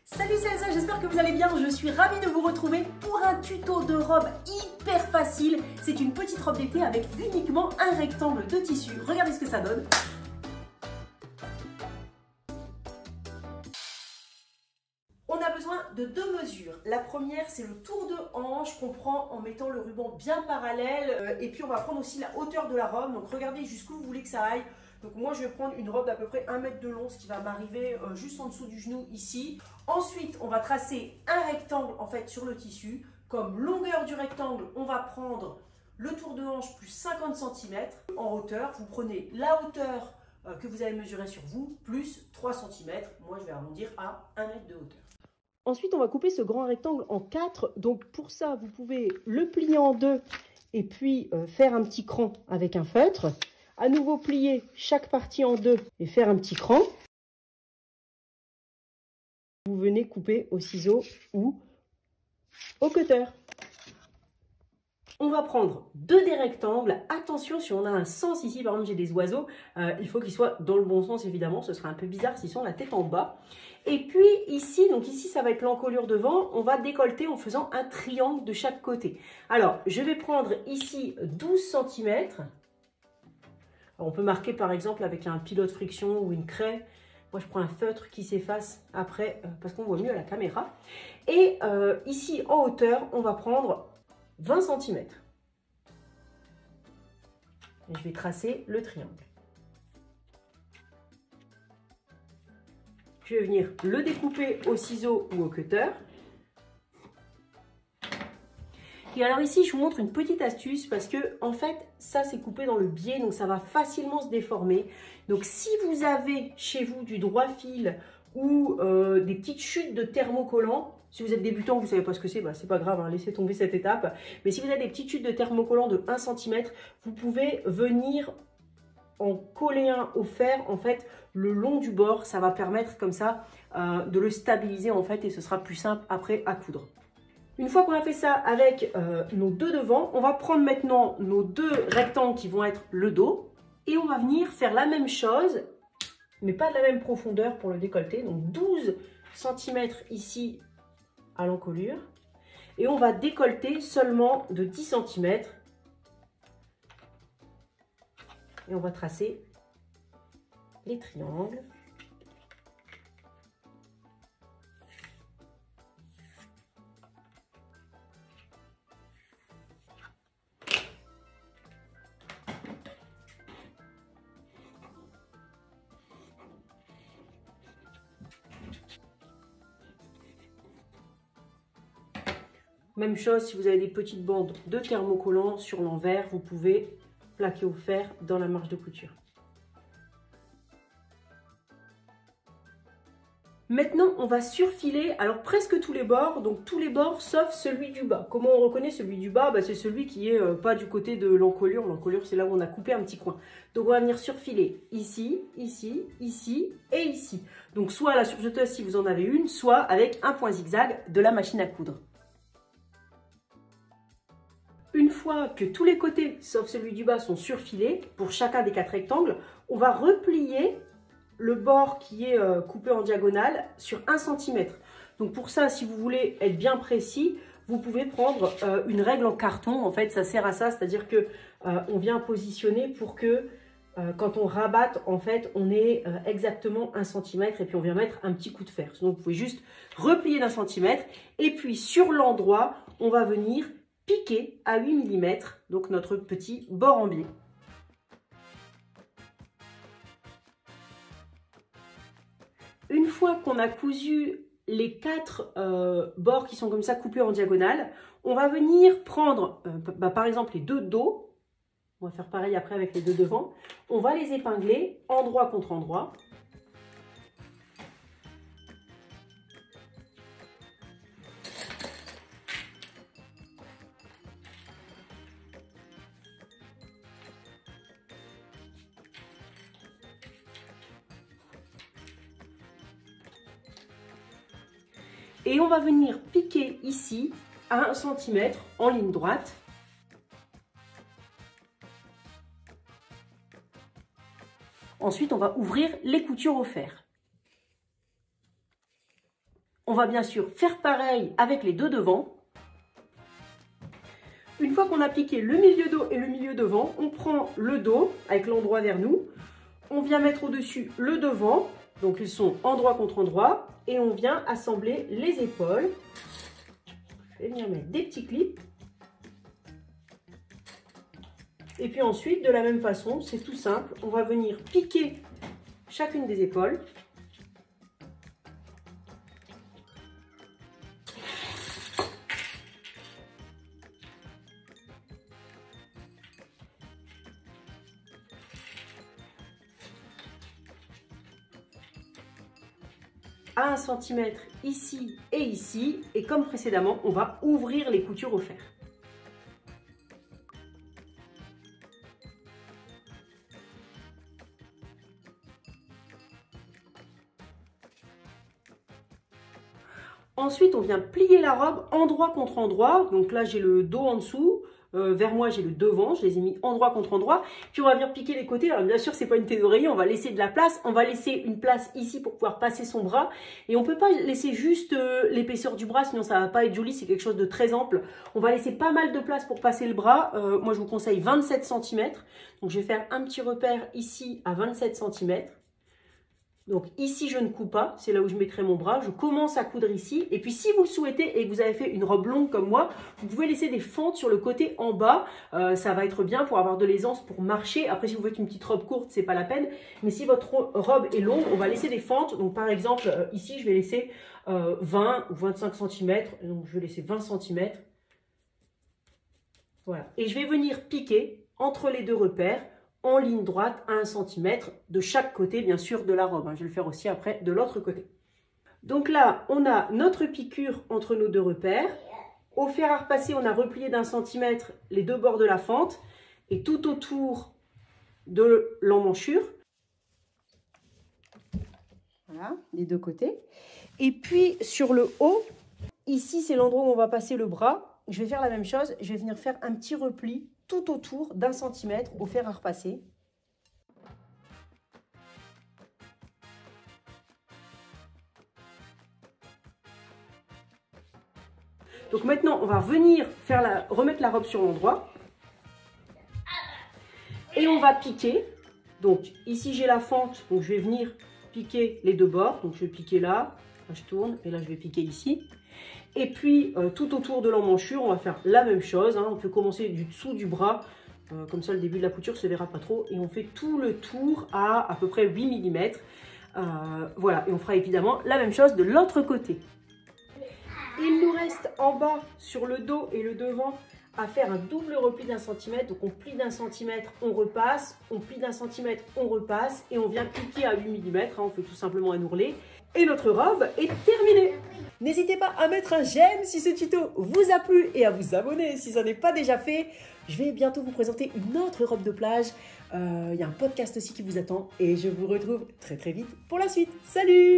Salut, c'est Elsa, j'espère que vous allez bien. Je suis ravie de vous retrouver pour un tuto de robe hyper facile. C'est une petite robe d'été avec uniquement un rectangle de tissu. Regardez ce que ça donne. On a besoin de deux mesures. La première, c'est le tour de hanche qu'on prend en mettant le ruban bien parallèle. Et puis, on va prendre aussi la hauteur de la robe. Donc, regardez jusqu'où vous voulez que ça aille. Donc, moi, je vais prendre une robe d'à peu près 1 mètre de long, ce qui va m'arriver juste en dessous du genou ici. Ensuite, on va tracer un rectangle en fait sur le tissu. Comme longueur du rectangle, on va prendre le tour de hanche plus 50 cm. En hauteur, vous prenez la hauteur que vous avez mesurée sur vous, plus 3 cm. Moi, je vais arrondir à 1 mètre de hauteur. Ensuite, on va couper ce grand rectangle en 4. Donc, pour ça, vous pouvez le plier en 2 et puis faire un petit cran avec un feutre. À nouveau, plier chaque partie en 2 et faire un petit cran. Vous venez couper au ciseau ou au cutter. On va prendre deux des rectangles. Attention, si on a un sens ici, par exemple j'ai des oiseaux, il faut qu'ils soient dans le bon sens évidemment. Ce serait un peu bizarre s'ils sont la tête en bas. Et puis ici, donc ici ça va être l'encolure devant, on va décolleter en faisant un triangle de chaque côté. Alors je vais prendre ici 12 cm. On peut marquer par exemple avec un pilote friction ou une craie. Moi, je prends un feutre qui s'efface après parce qu'on voit mieux à la caméra. Et ici, en hauteur, on va prendre 20 cm. Et je vais tracer le triangle. Je vais venir le découper au ciseau ou au cutter. Et alors ici, je vous montre une petite astuce parce que en fait, ça c'est coupé dans le biais, donc ça va facilement se déformer. Donc si vous avez chez vous du droit fil ou des petites chutes de thermocollant, si vous êtes débutant, vous ne savez pas ce que c'est, bah, c'est pas grave, hein, laissez tomber cette étape. Mais si vous avez des petites chutes de thermocollant de 1 cm, vous pouvez venir en coller un au fer, en fait, le long du bord. Ça va permettre comme ça de le stabiliser en fait et ce sera plus simple après à coudre. Une fois qu'on a fait ça avec nos deux devants, on va prendre maintenant nos deux rectangles qui vont être le dos et on va venir faire la même chose, mais pas de la même profondeur pour le décolleté. Donc 12 cm ici à l'encolure et on va décolleter seulement de 10 cm et on va tracer les triangles. Même chose, si vous avez des petites bandes de thermocollant sur l'envers, vous pouvez plaquer au fer dans la marge de couture. Maintenant, on va surfiler alors presque tous les bords, donc tous les bords sauf celui du bas. Comment on reconnaît celui du bas? C'est celui qui est pas du côté de l'encolure. L'encolure, c'est là où on a coupé un petit coin. Donc, on va venir surfiler ici, ici, ici et ici. Donc, soit à la surjeteuse si vous en avez une, soit avec un point zigzag de la machine à coudre. Une fois que tous les côtés, sauf celui du bas, sont surfilés, pour chacun des 4 rectangles, on va replier le bord qui est coupé en diagonale sur 1 cm. Donc pour ça, si vous voulez être bien précis, vous pouvez prendre une règle en carton. En fait, ça sert à ça, c'est-à-dire que on vient positionner pour que quand on rabatte, en fait, on ait exactement 1 cm et puis on vient mettre un petit coup de fer. Donc vous pouvez juste replier d'1 cm et puis sur l'endroit, on va venir piquer à 8 mm, donc notre petit bord en biais. Une fois qu'on a cousu les 4 bords qui sont comme ça coupés en diagonale, on va venir prendre par exemple les deux dos. On va faire pareil après avec les deux devants. On va les épingler endroit contre endroit. Et on va venir piquer ici à 1 cm en ligne droite. Ensuite, on va ouvrir les coutures au fer. On va bien sûr faire pareil avec les deux devants. Une fois qu'on a piqué le milieu dos et le milieu devant, on prend le dos avec l'endroit vers nous. On vient mettre au-dessus le devant, donc ils sont endroit contre endroit, et on vient assembler les épaules. Je vais venir mettre des petits clips. Et puis ensuite, de la même façon, c'est tout simple, on va venir piquer chacune des épaules. À 1 cm ici et ici, et comme précédemment, on va ouvrir les coutures au fer. Ensuite, on vient plier la robe endroit contre endroit. Donc là, j'ai le dos en dessous. Vers moi, j'ai le devant. Je les ai mis endroit contre endroit. Puis, on va venir piquer les côtés. Alors, bien sûr, c'est pas une tête d'oreiller. On va laisser de la place. On va laisser une place ici pour pouvoir passer son bras. Et on peut pas laisser juste l'épaisseur du bras, sinon ça va pas être joli. C'est quelque chose de très ample. On va laisser pas mal de place pour passer le bras. Moi, je vous conseille 27 cm. Donc, je vais faire un petit repère ici à 27 cm. Donc ici, je ne coupe pas, c'est là où je mettrai mon bras. Je commence à coudre ici. Et puis si vous le souhaitez et que vous avez fait une robe longue comme moi, vous pouvez laisser des fentes sur le côté en bas. Ça va être bien pour avoir de l'aisance pour marcher. Après, si vous faites une petite robe courte, c'est pas la peine. Mais si votre robe est longue, on va laisser des fentes. Donc par exemple, ici, je vais laisser 20 ou 25 cm. Donc je vais laisser 20 cm. Voilà. Et je vais venir piquer entre les deux repères, en ligne droite à 1 cm de chaque côté, bien sûr, de la robe. Je vais le faire aussi après de l'autre côté. Donc là, on a notre piqûre entre nos deux repères. Au fer à repasser, on a replié d'1 centimètre les deux bords de la fente et tout autour de l'emmanchure. Voilà, les deux côtés. Et puis, sur le haut, ici, c'est l'endroit où on va passer le bras. Je vais faire la même chose. Je vais venir faire un petit repli tout autour d'1 centimètre au fer à repasser. Donc maintenant, on va venir remettre la robe sur l'endroit. Et on va piquer. Donc ici, j'ai la fente. Donc je vais venir piquer les deux bords. Donc je vais piquer là. Là, je tourne. Et là, je vais piquer ici. Et puis, tout autour de l'emmanchure, on va faire la même chose. On peut commencer du dessous du bras. Comme ça, le début de la couture ne se verra pas trop. Et on fait tout le tour à peu près 8 mm. Voilà. Et on fera évidemment la même chose de l'autre côté. Il nous reste en bas, sur le dos et le devant, à faire un double repli d'1 centimètre. Donc, on plie d'1 centimètre, on repasse. On plie d'1 centimètre, on repasse. Et on vient piquer à 8 mm. On fait tout simplement un ourlet. Et notre robe est terminée. N'hésitez pas à mettre un j'aime si ce tuto vous a plu et à vous abonner si ça n'est pas déjà fait. Je vais bientôt vous présenter une autre robe de plage. Il y a un podcast aussi qui vous attend et je vous retrouve très très vite pour la suite. Salut!